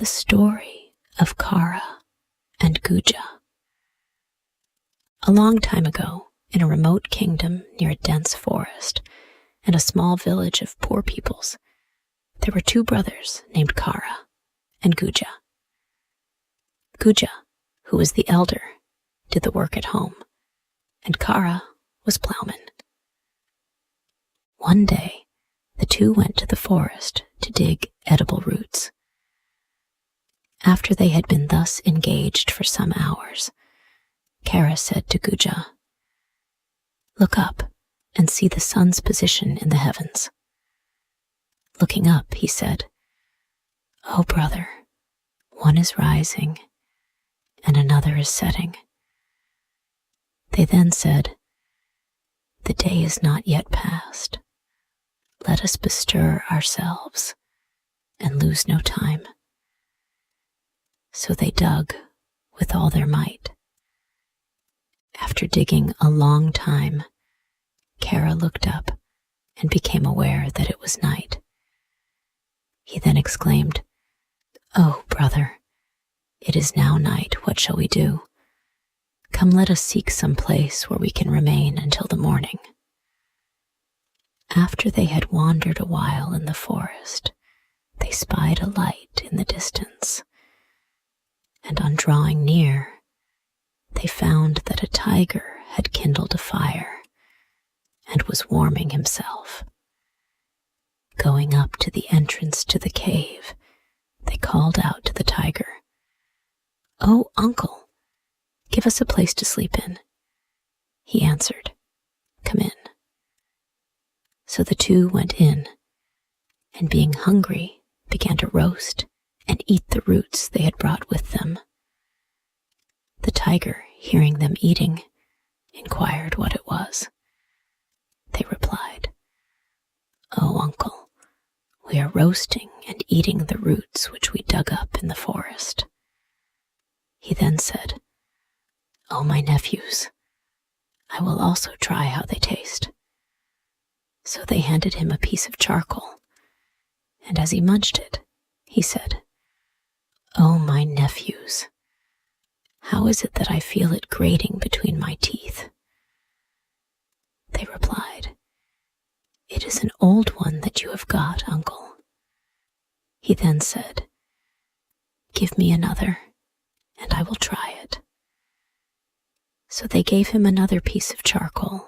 the story of Kara and Guja. A long time ago, in a remote kingdom near a dense forest and a small village of poor peoples, there were two brothers named Kara and Guja. Guja, who was the elder, did the work at home, and Kara was ploughman. One day, the two went to the forest to dig edible roots. After they had been thus engaged for some hours, Kara said to Guja, "Look up and see the sun's position in the heavens." Looking up, he said, "Oh, brother, one is rising and another is setting." They then said, "The day is not yet past. Let us bestir ourselves and lose no time." So they dug with all their might. After digging a long time, Kara looked up and became aware that it was night. He then exclaimed, "Oh, brother, it is now night. What shall we do? Come, let us seek some place where we can remain until the morning." After they had wandered a while in the forest, they spied a light in the distance, and on drawing near, they found that a tiger had kindled a fire and was warming himself. Going up to the entrance to the cave, they called out to the tiger, "Oh, uncle, give us a place to sleep in." He answered, "Come in." So the two went in, and being hungry, began to roast and eat the roots they had brought with them. The tiger, hearing them eating, inquired what it was. They replied, "Oh, uncle, we are roasting and eating the roots which we dug up in the forest." He then said, "Oh, my nephews, I will also try how they taste." So they handed him a piece of charcoal, and as he munched it, he said, "Oh, my nephews, how is it that I feel it grating between my teeth?" They replied, "It is an old one that you have got, uncle." He then said, "Give me another, and I will try it." So they gave him another piece of charcoal,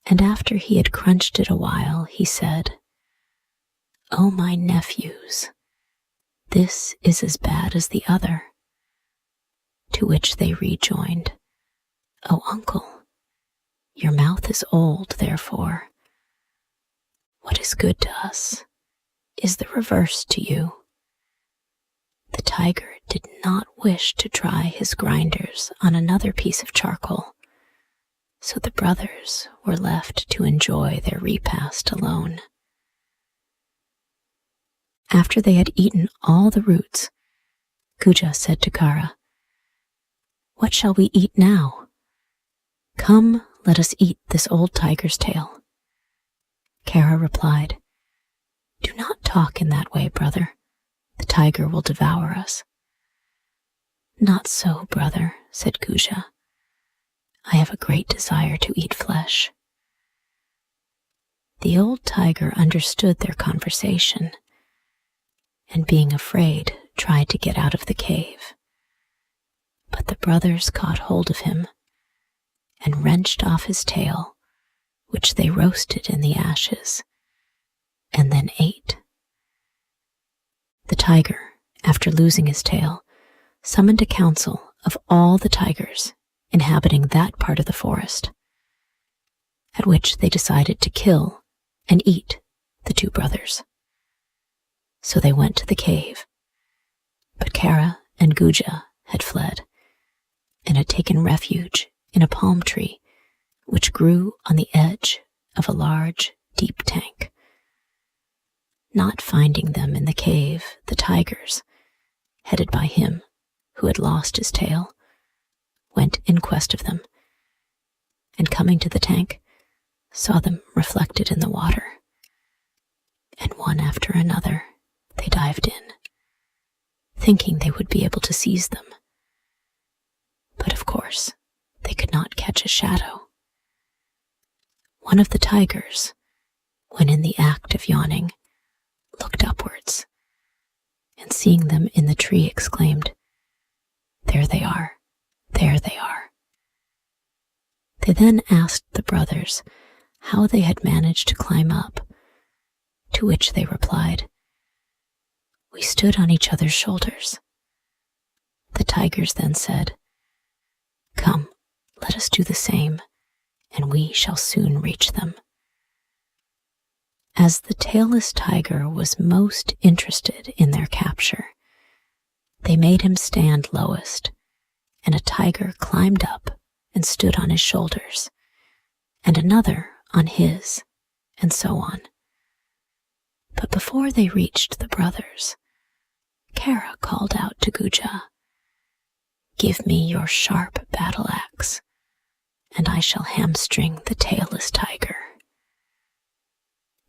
and after he had crunched it a while, he said, "Oh, my nephews, this is as bad as the other." To which they rejoined, "Oh, uncle, your mouth is old, therefore. What is good to us is the reverse to you." The tiger did not wish to try his grinders on another piece of charcoal, so the brothers were left to enjoy their repast alone. After they had eaten all the roots, Guja said to Kara, "What shall we eat now? Come, let us eat this old tiger's tail." Kara replied, "Do not talk in that way, brother. The tiger will devour us." "Not so, brother," said Guja. "I have a great desire to eat flesh." The old tiger understood their conversation, and being afraid, tried to get out of the cave. But the brothers caught hold of him and wrenched off his tail, which they roasted in the ashes, and then ate. The tiger, after losing his tail, summoned a council of all the tigers inhabiting that part of the forest, at which they decided to kill and eat the two brothers. So they went to the cave, but Kara and Guja had fled and had taken refuge in a palm tree which grew on the edge of a large, deep tank. Not finding them in the cave, the tigers, headed by him who had lost his tail, went in quest of them, and coming to the tank, saw them reflected in the water, and one after another they dived in, thinking they would be able to seize them. But of course, they could not catch a shadow. One of the tigers, when in the act of yawning, looked upwards, and seeing them in the tree exclaimed, "There they are, there they are." They then asked the brothers how they had managed to climb up, to which they replied, "We stood on each other's shoulders." The tigers then said, "Come, let us do the same, and we shall soon reach them." As the tailless tiger was most interested in their capture, they made him stand lowest, and a tiger climbed up and stood on his shoulders, and another on his, and so on. But before they reached the brothers, Kara called out to Guja, "Give me your sharp battle axe, and I shall hamstring the tailless tiger."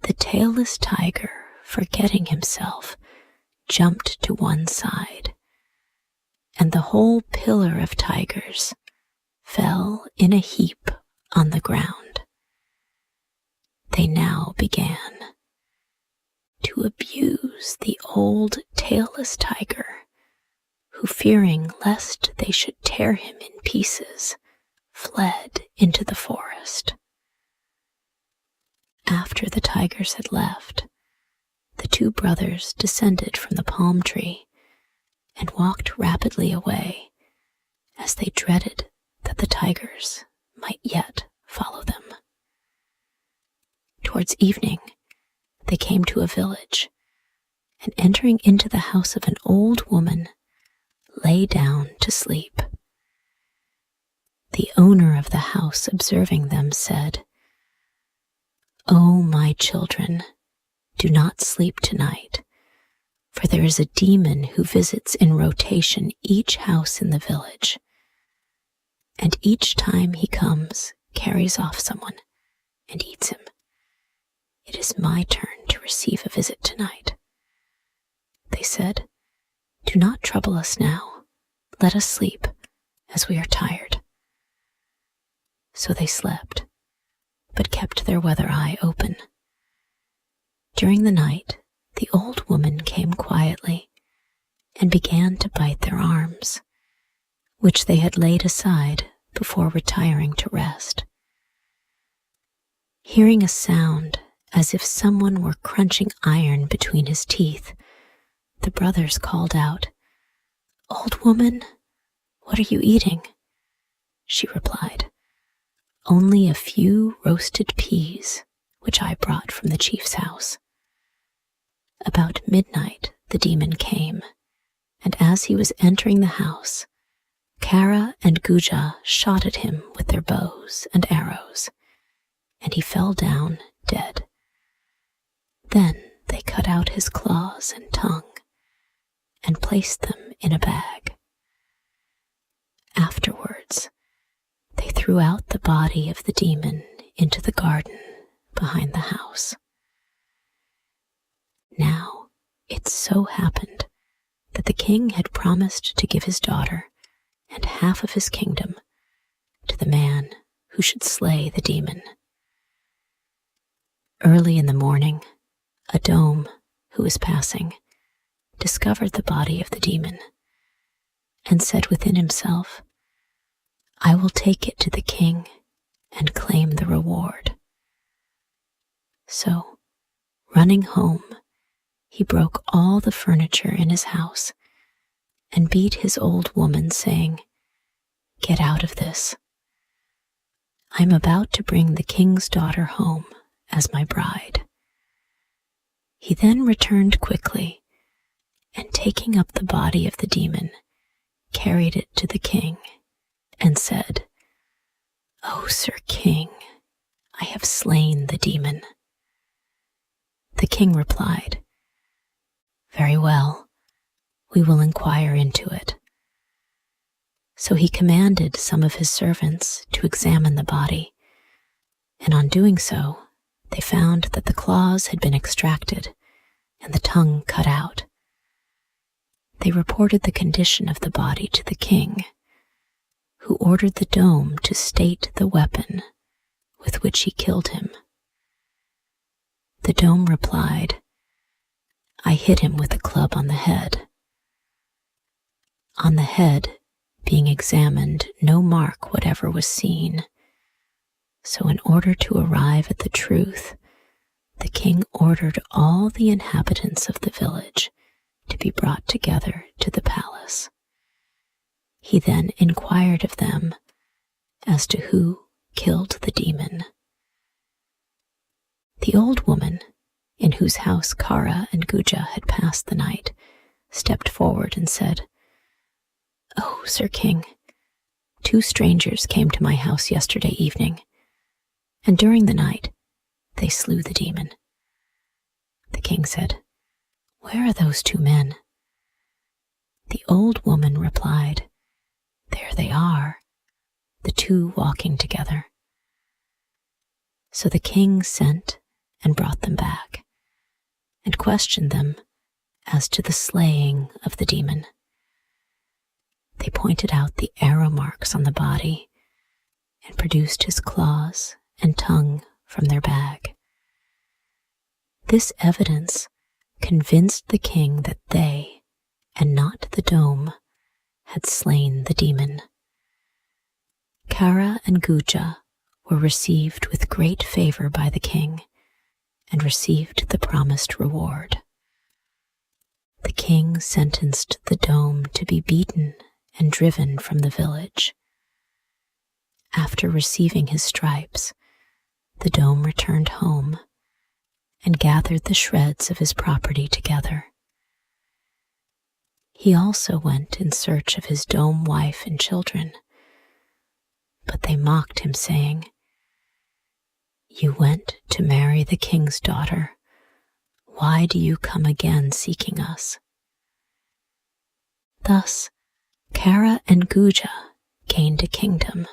The tailless tiger, forgetting himself, jumped to one side, and the whole pillar of tigers fell in a heap on the ground. They now began to abuse the old tailless tiger, who, fearing lest they should tear him in pieces, fled into the forest. After the tigers had left, the two brothers descended from the palm tree and walked rapidly away, as they dreaded that the tigers might yet follow them. Towards evening, they came to a village, and entering into the house of an old woman, lay down to sleep. The owner of the house, observing them, said, "Oh, my children, do not sleep tonight, for there is a demon who visits in rotation each house in the village, and each time he comes, carries off someone and eats him. It is my turn to receive a visit tonight." They said, "Do not trouble us now. Let us sleep, as we are tired." So they slept, but kept their weather eye open. During the night, the old woman came quietly and began to bite their arms, which they had laid aside before retiring to rest. Hearing a sound as if someone were crunching iron between his teeth, the brothers called out, "Old woman, what are you eating?" She replied, "Only a few roasted peas, which I brought from the chief's house." About midnight, the demon came, and as he was entering the house, Kara and Guja shot at him with their bows and arrows, and he fell down dead. Then they cut out his claws and tongue and placed them in a bag. Afterwards, they threw out the body of the demon into the garden behind the house. Now, it so happened that the king had promised to give his daughter and half of his kingdom to the man who should slay the demon. Early in the morning, a dome who was passing discovered the body of the demon and said within himself, "I will take it to the king and claim the reward." So, running home, he broke all the furniture in his house and beat his old woman, saying, "Get out of this. I am about to bring the king's daughter home as my bride." He then returned quickly, and taking up the body of the demon, carried it to the king and said, "O Sir King, I have slain the demon." The king replied, "Very well, we will inquire into it." So he commanded some of his servants to examine the body, and on doing so, they found that the claws had been extracted and the tongue cut out. They reported the condition of the body to the king, who ordered the dome to state the weapon with which he killed him. The dome replied, "I hit him with a club on the head." On the head being examined, no mark whatever was seen. So in order to arrive at the truth, the king ordered all the inhabitants of the village to be brought together to the palace. He then inquired of them as to who killed the demon. The old woman, in whose house Kara and Guja had passed the night, stepped forward and said, "Oh, Sir King, 2 strangers came to my house yesterday evening, and during the night they slew the demon." The king said, "Where are those 2 men?" The old woman replied, "There they are, the 2 walking together." So the king sent and brought them back, and questioned them as to the slaying of the demon. They pointed out the arrow marks on the body and produced his claws and tongue from their bag. This evidence convinced the king that they, and not the dome, had slain the demon. Kara and Guja were received with great favor by the king and received the promised reward. The king sentenced the dome to be beaten and driven from the village. After receiving his stripes, the dome returned home and gathered the shreds of his property together. He also went in search of his dome wife and children, but they mocked him, saying, "You went to marry the king's daughter. Why do you come again seeking us?" Thus, Kara and Guja gained a kingdom,